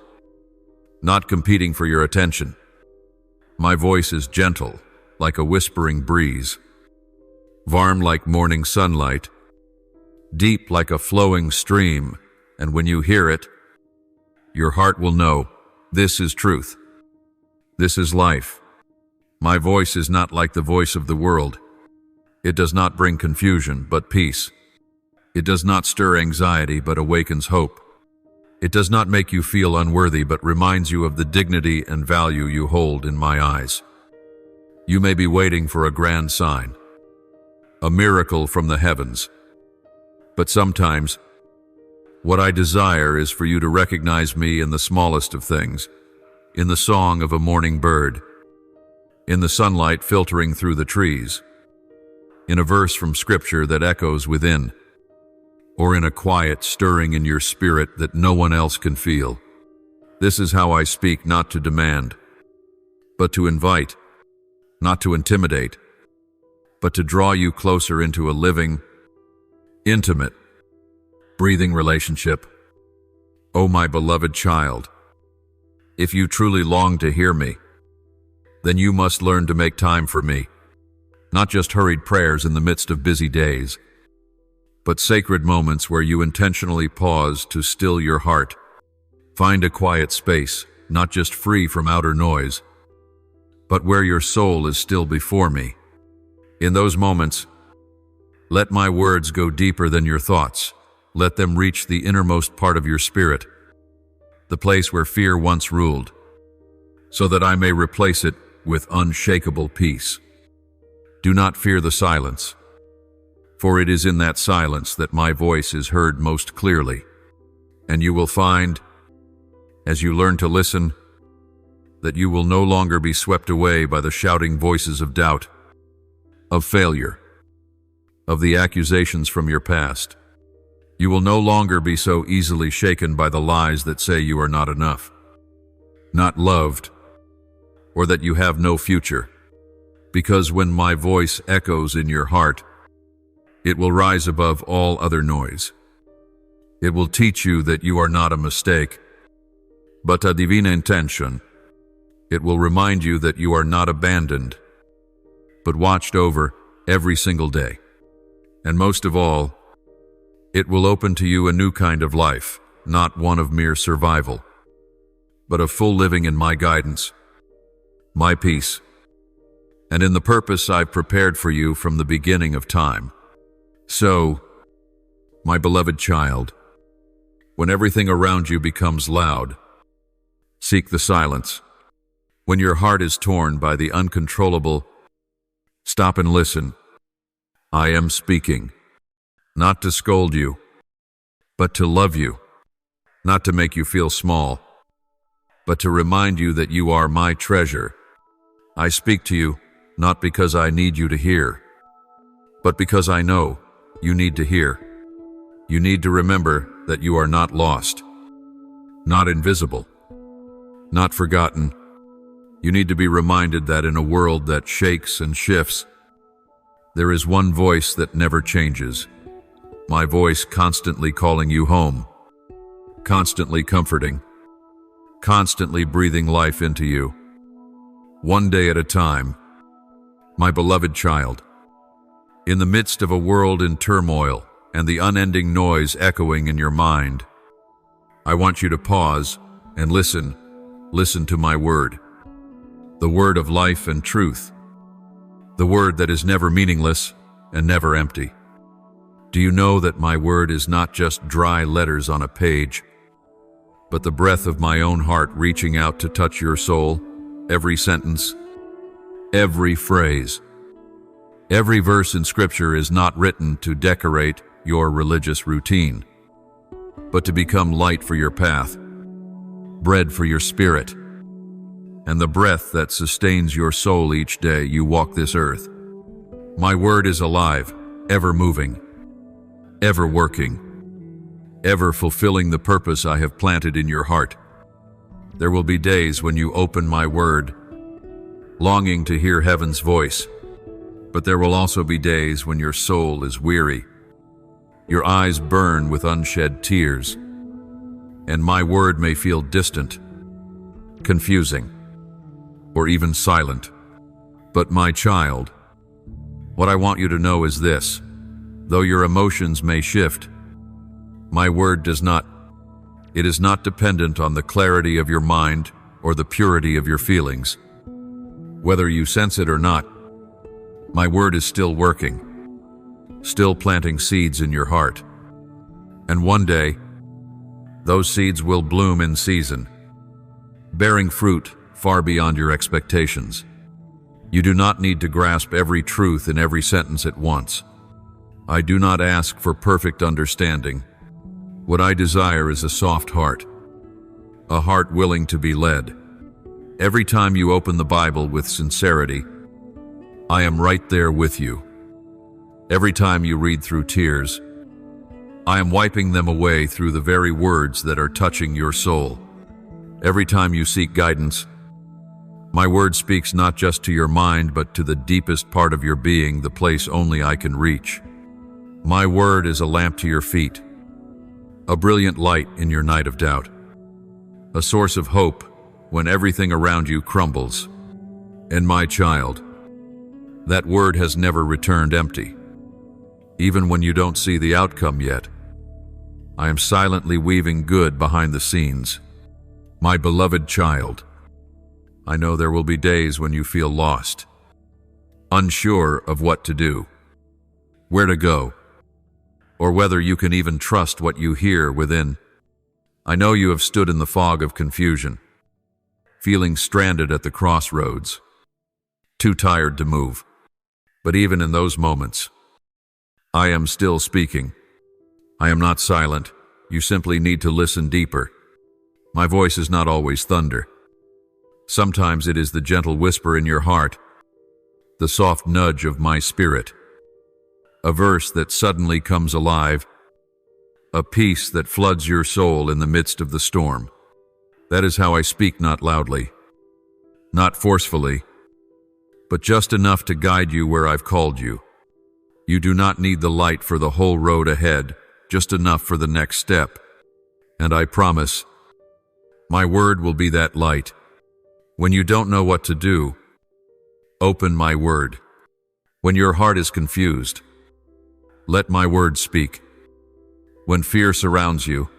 not competing for your attention. My voice is gentle, like a whispering breeze, warm like morning sunlight, deep like a flowing stream, and when you hear it, your heart will know, this is truth. This is life. My voice is not like the voice of the world. It does not bring confusion, but peace. It does not stir anxiety, but awakens hope. It does not make you feel unworthy, but reminds you of the dignity and value you hold in my eyes. You may be waiting for a grand sign, a miracle from the heavens. But sometimes, what I desire is for you to recognize me in the smallest of things, in the song of a morning bird, in the sunlight filtering through the trees, in a verse from Scripture that echoes within, or in a quiet stirring in your spirit that no one else can feel. This is how I speak, not to demand, but to invite, not to intimidate, but to draw you closer into a living, intimate, breathing relationship. Oh, my beloved child, if you truly long to hear me, then you must learn to make time for me. Not just hurried prayers in the midst of busy days, but sacred moments where you intentionally pause to still your heart. Find a quiet space, not just free from outer noise, but where your soul is still before me. In those moments, let my words go deeper than your thoughts. Let them reach the innermost part of your spirit, the place where fear once ruled, so that I may replace it with unshakable peace. Do not fear the silence, for it is in that silence that my voice is heard most clearly. And you will find, as you learn to listen, that you will no longer be swept away by the shouting voices of doubt, of failure, of the accusations from your past. You will no longer be so easily shaken by the lies that say you are not enough, not loved, or that you have no future. Because when my voice echoes in your heart, it will rise above all other noise. It will teach you that you are not a mistake, but a divina intention. It will remind you that you are not abandoned, but watched over every single day. And most of all, it will open to you a new kind of life, not one of mere survival, but of full living in my guidance, my peace, and in the purpose I've prepared for you from the beginning of time. So, my beloved child, when everything around you becomes loud, seek the silence. When your heart is torn by the uncontrollable, stop and listen. I am speaking, not to scold you, but to love you, not to make you feel small, but to remind you that you are my treasure. I speak to you not because I need you to hear, but because I know you need to hear. You need to remember that you are not lost, not invisible, not forgotten. You need to be reminded that in a world that shakes and shifts, there is one voice that never changes. My voice constantly calling you home, constantly comforting, constantly breathing life into you, one day at a time. My beloved child, in the midst of a world in turmoil and the unending noise echoing in your mind, I want you to pause and listen to my word, the word of life and truth, the word that is never meaningless and never empty. Do you know that my word is not just dry letters on a page, but the breath of my own heart reaching out to touch your soul? Every sentence, every phrase, every verse in Scripture is not written to decorate your religious routine, but to become light for your path, bread for your spirit, and the breath that sustains your soul each day you walk this earth. My word is alive, ever moving, ever working, ever fulfilling the purpose I have planted in your heart. There will be days when you open my word, longing to hear heaven's voice, but there will also be days when your soul is weary, your eyes burn with unshed tears, and my word may feel distant, confusing, or even silent. But my child, what I want you to know is this: though your emotions may shift, my word does not. It is not dependent on the clarity of your mind or the purity of your feelings. Whether you sense it or not, my word is still working, still planting seeds in your heart. And one day, those seeds will bloom in season, bearing fruit far beyond your expectations. You do not need to grasp every truth in every sentence at once. I do not ask for perfect understanding. What I desire is a soft heart, a heart willing to be led. Every time you open the Bible with sincerity, I am right there with you. Every time you read through tears, I am wiping them away through the very words that are touching your soul. Every time you seek guidance, my word speaks not just to your mind, but to the deepest part of your being, the place only I can reach. My word is a lamp to your feet, a brilliant light in your night of doubt, a source of hope when everything around you crumbles. And my child, that word has never returned empty. Even when you don't see the outcome yet, I am silently weaving good behind the scenes. My beloved child, I know there will be days when you feel lost, unsure of what to do, where to go, or whether you can even trust what you hear within. I know you have stood in the fog of confusion, feeling stranded at the crossroads, too tired to move. But even in those moments, I am still speaking. I am not silent. You simply need to listen deeper. My voice is not always thunder. Sometimes it is the gentle whisper in your heart, the soft nudge of my spirit, a verse that suddenly comes alive, a peace that floods your soul in the midst of the storm. That is how I speak, not loudly, not forcefully, but just enough to guide you where I've called you. You do not need the light for the whole road ahead, just enough for the next step. And I promise, my word will be that light. When you don't know what to do, open my word. When your heart is confused, let my word speak. When fear surrounds you,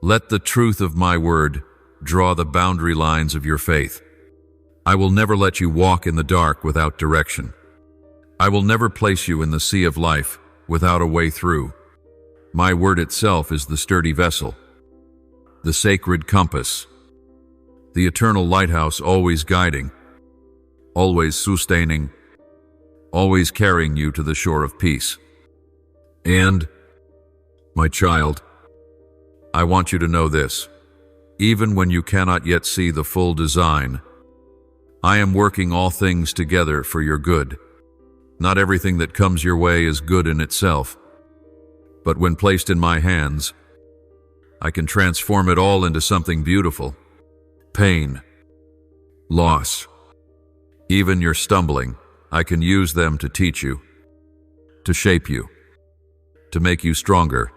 let the truth of my word draw the boundary lines of your faith. I will never let you walk in the dark without direction. I will never place you in the sea of life without a way through. My word itself is the sturdy vessel, the sacred compass, the eternal lighthouse, always guiding, always sustaining, always carrying you to the shore of peace. And, my child, I want you to know this: even when you cannot yet see the full design, I am working all things together for your good. Not everything that comes your way is good in itself, but when placed in my hands, I can transform it all into something beautiful. Pain, loss, even your stumbling, I can use them to teach you, to shape you, to make you stronger,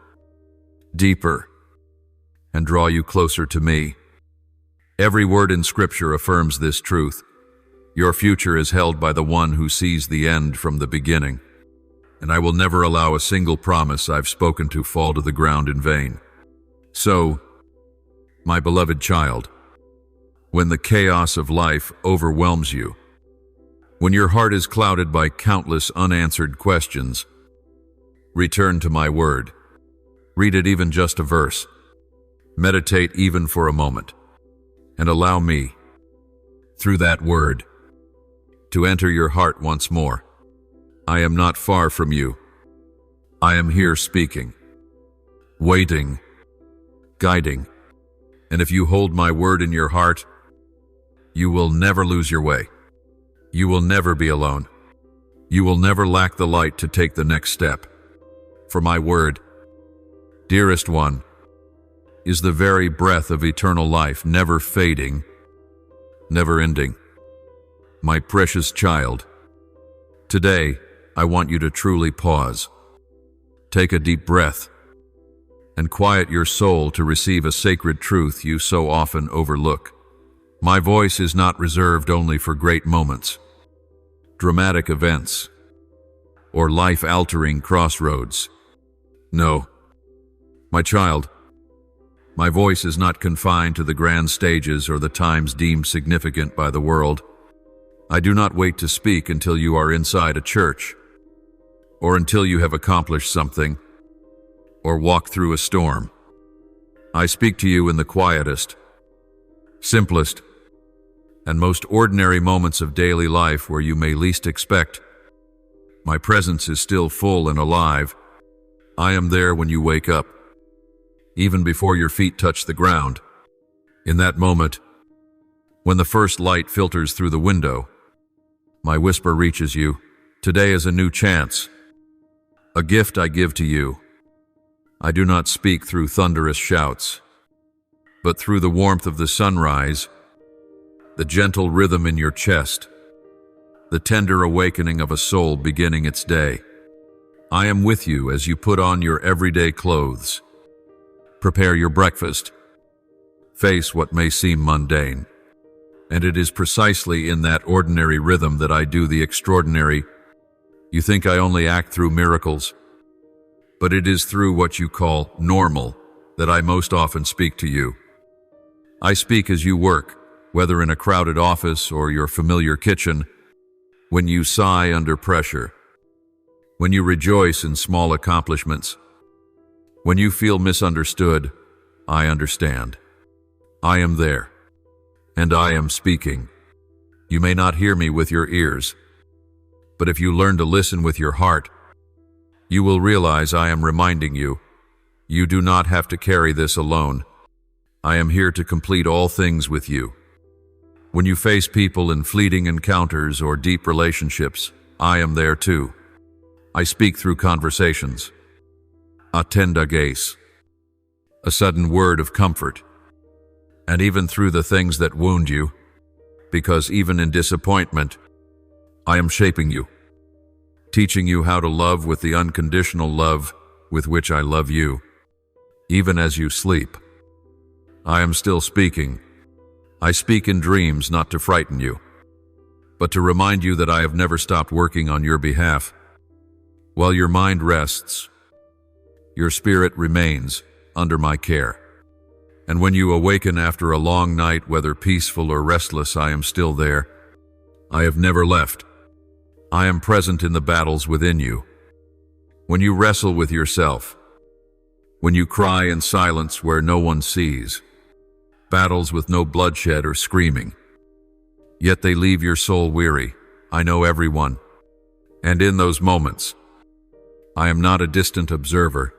deeper, and draw you closer to me. Every word in Scripture affirms this truth. Your future is held by the one who sees the end from the beginning, and I will never allow a single promise I've spoken to fall to the ground in vain. So, my beloved child, when the chaos of life overwhelms you, when your heart is clouded by countless unanswered questions, Return to my word. Read it, even just a verse. Meditate even for a moment. And allow me, through that word, to enter your heart once more. I am not far from you. I am here speaking, waiting, guiding. And if you hold my word in your heart, you will never lose your way. You will never be alone. You will never lack the light to take the next step. For my word, dearest one, is the very breath of eternal life, never fading, never ending. My precious child, today I want you to truly pause. Take a deep breath and quiet your soul to receive a sacred truth you so often overlook. My voice is not reserved only for great moments, dramatic events, or life-altering crossroads. No, my child, my voice is not confined to the grand stages or the times deemed significant by the world. I do not wait to speak until you are inside a church, or until you have accomplished something, or walked through a storm. I speak to you in the quietest, simplest, and most ordinary moments of daily life where you may least expect. My presence is still full and alive. I am there when you wake up, even before your feet touch the ground. In that moment, when the first light filters through the window, my whisper reaches you. Today is a new chance, a gift I give to you. I do not speak through thunderous shouts, but through the warmth of the sunrise, the gentle rhythm in your chest, the tender awakening of a soul beginning its day. I am with you as you put on your everyday clothes, prepare your breakfast, face what may seem mundane. And it is precisely in that ordinary rhythm that I do the extraordinary. You think I only act through miracles, but it is through what you call normal that I most often speak to you. I speak as you work, whether in a crowded office or your familiar kitchen, when you sigh under pressure, when you rejoice in small accomplishments, when you feel misunderstood. I understand. I am there, and I am speaking. You may not hear me with your ears, but if you learn to listen with your heart, you will realize I am reminding you, you do not have to carry this alone. I am here to complete all things with you. When you face people in fleeting encounters or deep relationships, I am there too. I speak through conversations, a tender gaze, a sudden word of comfort, and even through the things that wound you, because even in disappointment, I am shaping you, teaching you how to love with the unconditional love with which I love you. Even as you sleep, I am still speaking. I speak in dreams not to frighten you, but to remind you that I have never stopped working on your behalf. While your mind rests, your spirit remains under my care. And when you awaken after a long night, whether peaceful or restless, I am still there. I have never left. I am present in the battles within you. When you wrestle with yourself, when you cry in silence where no one sees, battles with no bloodshed or screaming, yet they leave your soul weary. I know everyone. And in those moments, I am not a distant observer.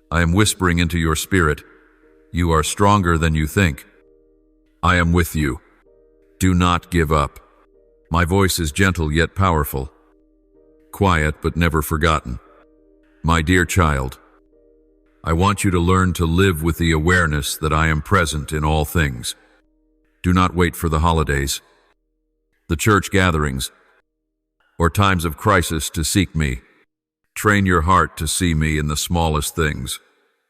I am whispering into your spirit, you are stronger than you think. I am with you. Do not give up. My voice is gentle yet powerful, quiet but never forgotten. My dear child, I want you to learn to live with the awareness that I am present in all things. Do not wait for the holidays, the church gatherings, or times of crisis to seek me. Train your heart to see me in the smallest things,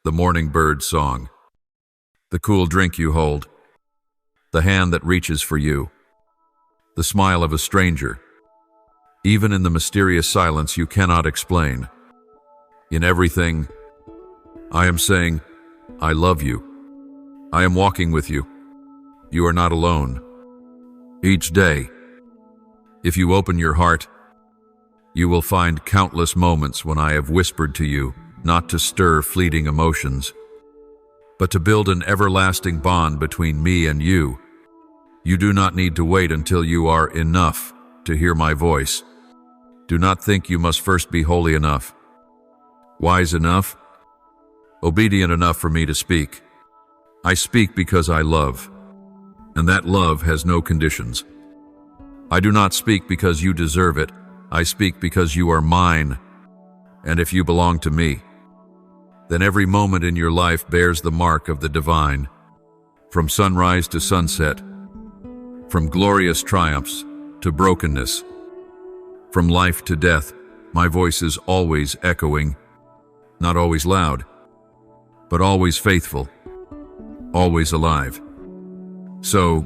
the morning bird's song, the cool drink you hold, the hand that reaches for you, the smile of a stranger, even in the mysterious silence you cannot explain. In everything, I am saying, I love you. I am walking with you. You are not alone. Each day, if you open your heart, You will find countless moments when I have whispered to you, not to stir fleeting emotions, but to build an everlasting bond between me and you. You do not need to wait until you are enough to hear my voice. Do not think you must first be holy enough, wise enough, obedient enough for me to speak. I speak because I love, and that love has no conditions. I do not speak because you deserve it. I speak because you are mine, and if you belong to me, then every moment in your life bears the mark of the divine. From sunrise to sunset, from glorious triumphs to brokenness, from life to death, my voice is always echoing, not always loud, but always faithful, always alive. So,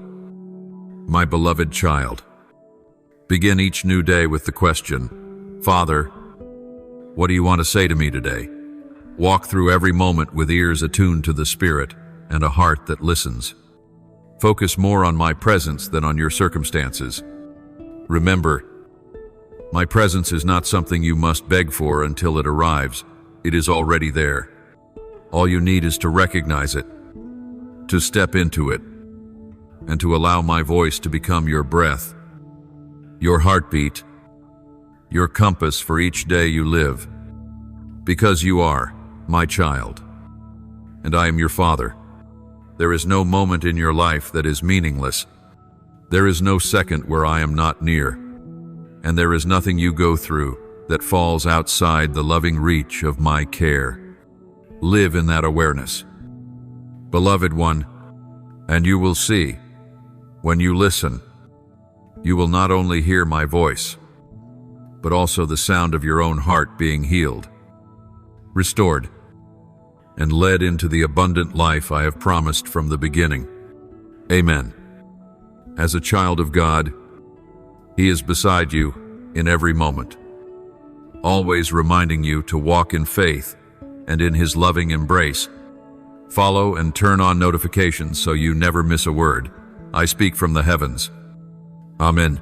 my beloved child, begin each new day with the question, Father, what do you want to say to me today? Walk through every moment with ears attuned to the Spirit and a heart that listens. Focus more on my presence than on your circumstances. Remember, my presence is not something you must beg for until it arrives. It is already there. All you need is to recognize it, to step into it, and to allow my voice to become your breath, your heartbeat, your compass for each day you live. Because you are my child, and I am your Father. There is no moment in your life that is meaningless. There is no second where I am not near, and there is nothing you go through that falls outside the loving reach of my care. Live in that awareness, beloved one, and you will see, when you listen, you will not only hear my voice, but also the sound of your own heart being healed, restored, and led into the abundant life I have promised from the beginning. Amen. As a child of God, He is beside you in every moment, always reminding you to walk in faith and in His loving embrace. Follow and turn on notifications so you never miss a word. I speak from the heavens. Amen.